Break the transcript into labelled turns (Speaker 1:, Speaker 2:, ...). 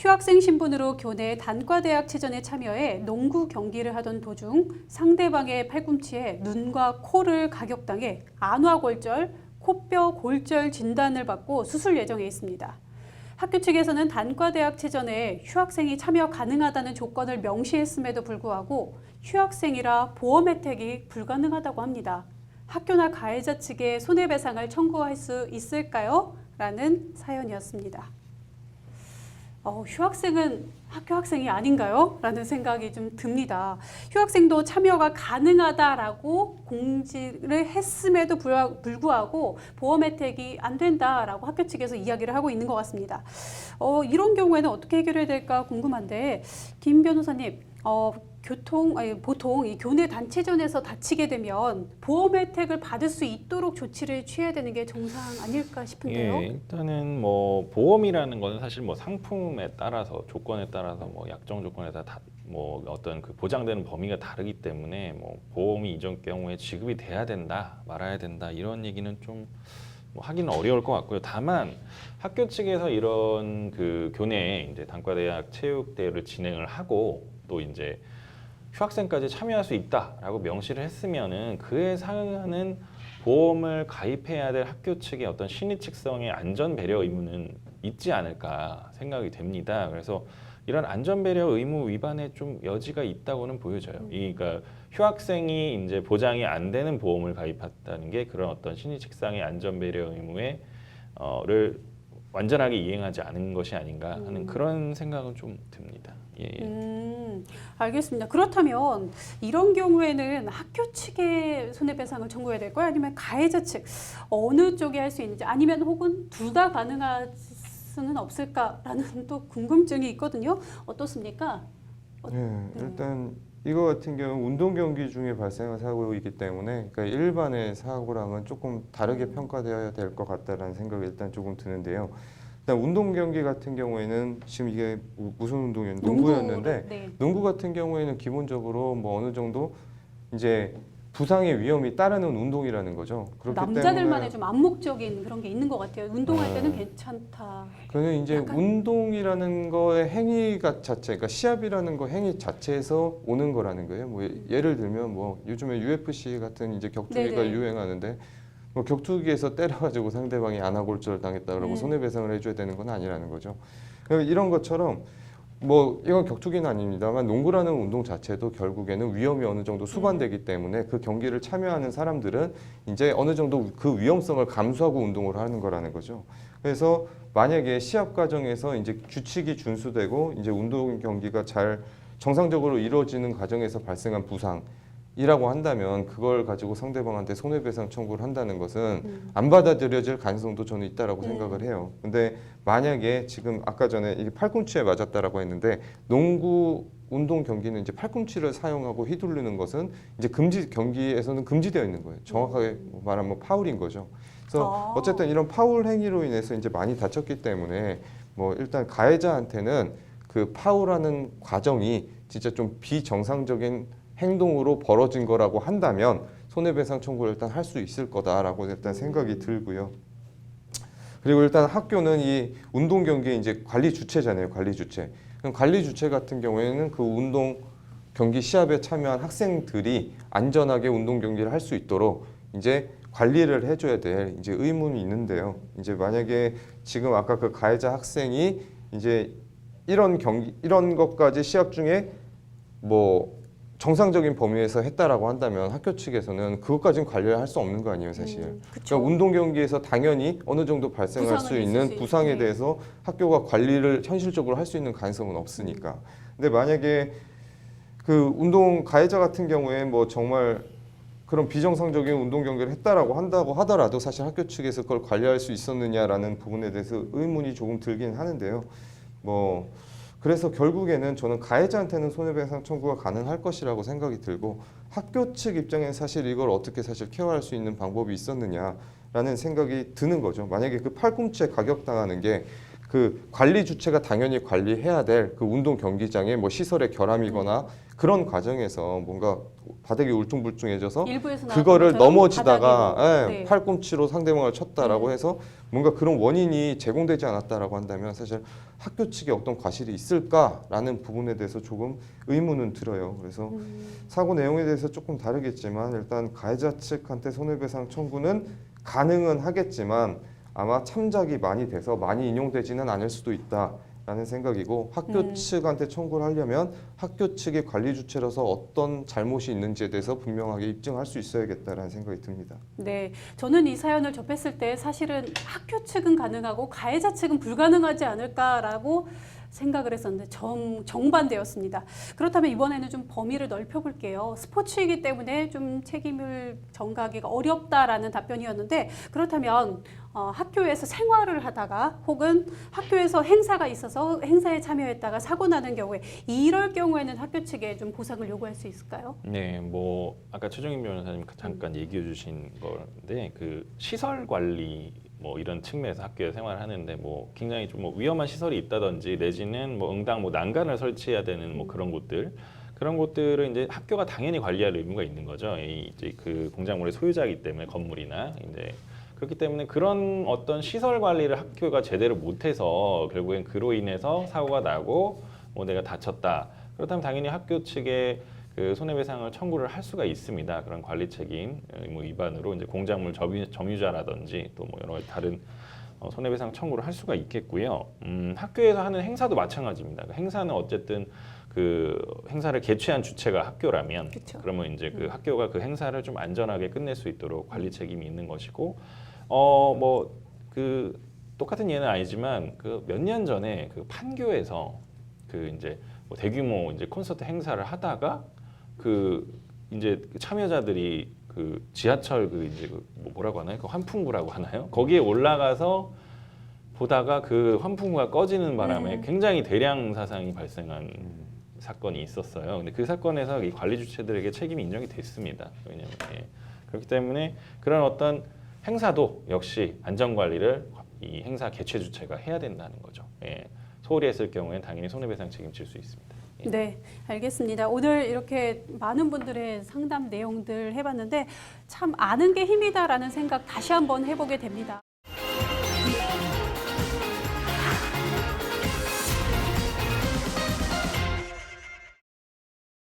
Speaker 1: 휴학생 신분으로 교내 단과대학체전에 참여해 농구 경기를 하던 도중 상대방의 팔꿈치에 눈과 코를 가격당해 안화골절, 코뼈 골절 진단을 받고 수술 예정에 있습니다. 학교 측에서는 단과대학체전에 휴학생이 참여 가능하다는 조건을 명시했음에도 불구하고 휴학생이라 보험 혜택이 불가능하다고 합니다. 학교나 가해자 측에 손해배상을 청구할 수 있을까요? 라는 사연이었습니다. 휴학생은 학교 학생이 아닌가요? 라는 생각이 좀 듭니다. 휴학생도 참여가 가능하다라고 공지를 했음에도 불구하고 보험 혜택이 안 된다라고 학교 측에서 이야기를 하고 있는 것 같습니다. 이런 경우에는 어떻게 해결해야 될까 궁금한데, 김 변호사님, 보통 이 교내 단체전에서 다치게 되면 보험 혜택을 받을 수 있도록 조치를 취해야 되는 게 정상 아닐까 싶은데요.
Speaker 2: 예, 일단은 뭐 보험이라는 거는 사실 뭐 상품에 따라서 조건에 따라서 뭐 약정 조건에 따라 뭐 어떤 그 보장되는 범위가 다르기 때문에 뭐 보험이 이전 경우에 지급이 돼야 된다, 말아야 된다 이런 얘기는 좀 뭐 하기는 어려울 것 같고요. 다만 학교 측에서 이런 그 교내 이제 단과대학 체육대회를 진행을 하고 또 이제 휴학생까지 참여할 수 있다라고 명시를 했으면은 그에 상응하는 보험을 가입해야 될 학교 측의 어떤 신의 측성의 안전 배려 의무는 있지 않을까 생각이 됩니다. 그래서 이런 안전 배려 의무 위반에 좀 여지가 있다고는 보여져요. 그러니까 휴학생이 이제 보장이 안 되는 보험을 가입했다는 게 그런 어떤 신의 측상의 안전 배려 의무에 를 완전하게 이행하지 않은 것이 아닌가 하는 그런 생각은 좀 듭니다. 예.
Speaker 1: 알겠습니다. 그렇다면 이런 경우에는 학교 측에 손해배상을 청구해야 될까요? 아니면 가해자 측 어느 쪽이 할 수 있는지, 아니면 혹은 둘 다 가능할 수는 없을까라는 또 궁금증이 있거든요. 어떻습니까?
Speaker 3: 일단 이거 같은 경우 운동 경기 중에 발생한 사고이기 때문에 그러니까 일반의 사고랑은 조금 다르게 평가되어야 될 것 같다라는 생각이 일단 조금 드는데요. 일단 운동 경기 같은 경우에는 지금 이게 무슨 운동이었는데 농구였는데
Speaker 1: 네.
Speaker 3: 농구 같은 경우에는 기본적으로 뭐 어느 정도 이제 부상의 위험이 따르는 운동이라는 거죠. 그렇기
Speaker 1: 남자들만의
Speaker 3: 때문에
Speaker 1: 좀 암묵적인 그런 게 있는 것 같아요. 운동할 때는 괜찮다.
Speaker 3: 그는 이제
Speaker 1: 약간?
Speaker 3: 운동이라는 거의 행위가 자체, 그러니까 시합이라는 거 행위 자체에서 오는 거라는 거예요. 뭐 예를 들면 뭐 요즘에 UFC 같은 이제 격투기가
Speaker 1: 네네.
Speaker 3: 유행하는데 뭐 격투기에서 때려가지고 상대방이 안아골절 당했다 그러고 손해배상을 해줘야 되는 건 아니라는 거죠. 이런 것처럼 뭐 이건 격투기는 아닙니다만 농구라는 운동 자체도 결국에는 위험이 어느 정도 수반되기 때문에 그 경기를 참여하는 사람들은 이제 어느 정도 그 위험성을 감수하고 운동을 하는 거라는 거죠. 그래서 만약에 시합 과정에서 이제 규칙이 준수되고 이제 운동 경기가 잘 정상적으로 이루어지는 과정에서 발생한 부상이라고 한다면 그걸 가지고 상대방한테 손해배상 청구를 한다는 것은 안 받아들여질 가능성도 저는 있다라고 생각을 해요. 근데 만약에 지금 아까 전에 이게 팔꿈치에 맞았다라고 했는데 농구 운동 경기는 이제 팔꿈치를 사용하고 휘두르는 것은 이제 경기에서는 금지되어 있는 거예요. 정확하게 말하면 파울인 거죠. 그래서 어쨌든 이런 파울 행위로 인해서 이제 많이 다쳤기 때문에 뭐 일단 가해자한테는 그 파울하는 과정이 진짜 좀 비정상적인 행동으로 벌어진 거라고 한다면 손해배상 청구를 일단 할 수 있을 거다라고 일단 생각이 들고요. 그리고 일단 학교는 이 운동 경기의 이제 관리 주체잖아요. 관리 주체. 그럼 관리 주체 같은 경우에는 그 운동 경기 시합에 참여한 학생들이 안전하게 운동 경기를 할 수 있도록 이제 관리를 해줘야 될 이제 의무는 있는데요. 이제 만약에 지금 아까 그 가해자 학생이 이제 이런 것까지 시합 중에 뭐 정상적인 범위에서 했다라고 한다면 학교 측에서는 그것까지는 관리를 할 수 없는 거 아니에요, 사실. 그러니까 운동 경기에서 당연히 어느 정도 발생할 수 있는 부상에 대해서 학교가 관리를 현실적으로 할 수 있는 가능성은 없으니까. 근데 만약에 그 운동 가해자 같은 경우에 뭐 정말 그런 비정상적인 운동 경기를 한다고 하더라도 사실 학교 측에서 그걸 관리할 수 있었느냐라는 부분에 대해서 의문이 조금 들긴 하는데요. 뭐 그래서 결국에는 저는 가해자한테는 손해배상 청구가 가능할 것이라고 생각이 들고 학교 측 입장에는 사실 이걸 어떻게 사실 케어할 수 있는 방법이 있었느냐라는 생각이 드는 거죠. 만약에 그 팔꿈치에 가격당하는 게 그 관리 주체가 당연히 관리해야 될 그 운동 경기장의 뭐 시설의 결함이거나 그런 과정에서 뭔가 바닥이 울퉁불퉁해져서
Speaker 1: 일부에서
Speaker 3: 그거를
Speaker 1: 나왔던 것처럼
Speaker 3: 넘어지다가
Speaker 1: 바닥이
Speaker 3: 예, 팔꿈치로 상대방을 쳤다라고 해서 뭔가 그런 원인이 제공되지 않았다라고 한다면 사실 학교 측에 어떤 과실이 있을까라는 부분에 대해서 조금 의문은 들어요. 그래서 사고 내용에 대해서 조금 다르겠지만 일단 가해자 측한테 손해배상 청구는 가능은 하겠지만 아마 참작이 많이 돼서 많이 인용되지는 않을 수도 있다라는 생각이고 학교 측한테 청구를 하려면 학교 측의 관리 주체로서 어떤 잘못이 있는지에 대해서 분명하게 입증할 수 있어야겠다라는 생각이 듭니다.
Speaker 1: 네, 저는 이 사연을 접했을 때 사실은 학교 측은 가능하고 가해자 측은 불가능하지 않을까라고 생각을 했었는데 정반대였습니다. 그렇다면 이번에는 좀 범위를 넓혀볼게요. 스포츠이기 때문에 좀 책임을 전가하기가 어렵다라는 답변이었는데 그렇다면 학교에서 생활을 하다가 혹은 학교에서 행사가 있어서 행사에 참여했다가 사고 나는 경우에 이럴 경우에는 학교 측에 좀 보상을 요구할 수 있을까요?
Speaker 2: 네, 뭐 아까 최종인 변호사님 잠깐 얘기해 주신 건데 그 시설 관리 뭐 이런 측면에서 학교에 생활하는데 뭐 굉장히 좀 뭐 위험한 시설이 있다든지 내지는 뭐 응당 뭐 난간을 설치해야 되는 뭐 그런 곳들 그런 곳들은 이제 학교가 당연히 관리할 의무가 있는 거죠. 이제 그 공작물의 소유자이기 때문에 건물이나 이제 그렇기 때문에 그런 어떤 시설 관리를 학교가 제대로 못해서 결국엔 그로 인해서 사고가 나고 뭐 내가 다쳤다. 그렇다면 당연히 학교 측에 그 손해배상을 청구를 할 수가 있습니다. 그런 관리 책임 의무 위반으로 이제 공작물 점유자라든지 또 뭐 여러 가지 다른 손해배상 청구를 할 수가 있겠고요. 학교에서 하는 행사도 마찬가지입니다. 그 행사는 어쨌든 그 행사를 개최한 주체가 학교라면
Speaker 1: 그쵸.
Speaker 2: 그러면 이제 그 학교가 그 행사를 좀 안전하게 끝낼 수 있도록 관리 책임이 있는 것이고 뭐 그 똑같은 예는 아니지만 그 몇 년 전에 그 판교에서 그 이제 뭐 대규모 이제 콘서트 행사를 하다가 그 이제 참여자들이 그 지하철 그 이제 그 뭐라고 하나요? 그 환풍구라고 하나요? 거기에 올라가서 보다가 그 환풍구가 꺼지는 바람에 굉장히 대량 사상이 발생한 사건이 있었어요. 근데 그 사건에서 이 관리 주체들에게 책임이 인정이 됐습니다. 왜냐하면 그렇기 때문에 그런 어떤 행사도 역시 안전 관리를 이 행사 개최 주체가 해야 된다는 거죠. 소홀히 했을 경우에는 당연히 손해배상 책임질 수 있습니다.
Speaker 1: 네, 알겠습니다. 오늘 이렇게 많은 분들의 상담 내용들 해봤는데 참 아는 게 힘이다라는 생각 다시 한번 해보게 됩니다.